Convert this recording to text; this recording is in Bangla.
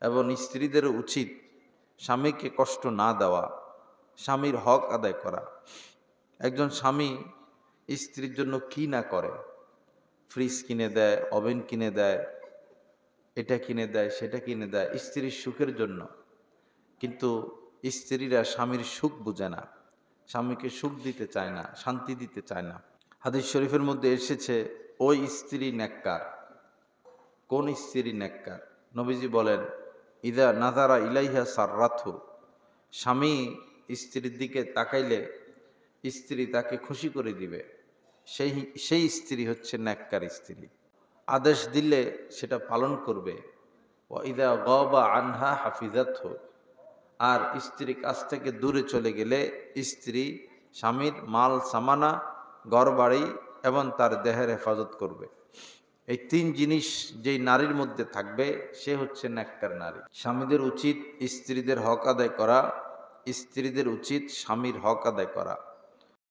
এবং স্ত্রীদের উচিত স্বামীকে কষ্ট না দেওয়া, স্বামীর হক আদায় করা। একজন স্বামী স্ত্রীর জন্য কি না করে, ফ্রিজ কিনে দেয়, ওভেন কিনে দেয়, এটা কিনে দেয়, সেটা কিনে দেয় স্ত্রীর সুখের জন্য। কিন্তু স্ত্রীরা স্বামীর সুখ বুঝে না, স্বামীকে সুখ দিতে চায় না, শান্তি দিতে চায় না। হাদিস শরীফের মধ্যে এসেছে, ওই স্ত্রী নেককার। কোন স্ত্রী নেককার? নবীজি বলেন, ইদা নাজারা ইলাইহা সাররাথু, স্বামী স্ত্রীর দিকে তাকাইলে স্ত্রী তাকে খুশি করে দিবে, সেই স্ত্রী হচ্ছে নেককার স্ত্রী। আদেশ দিলে সেটা পালন করবে। ওয়া ইদা গাবা আনহা হাফিজাতহু, আর স্ত্রী কাছ থেকে দূরে চলে গেলে স্ত্রী স্বামীর মাল সামানা, ঘরবাড়ি এবং তার দেহের হেফাজত করবে। এই তিন জিনিস যেই নারীর মধ্যে থাকবে সে হচ্ছে নেককার নারী। স্বামীদের উচিত স্ত্রীদের হক আদায় করা, স্ত্রীদের উচিত স্বামীর হক আদায় করা।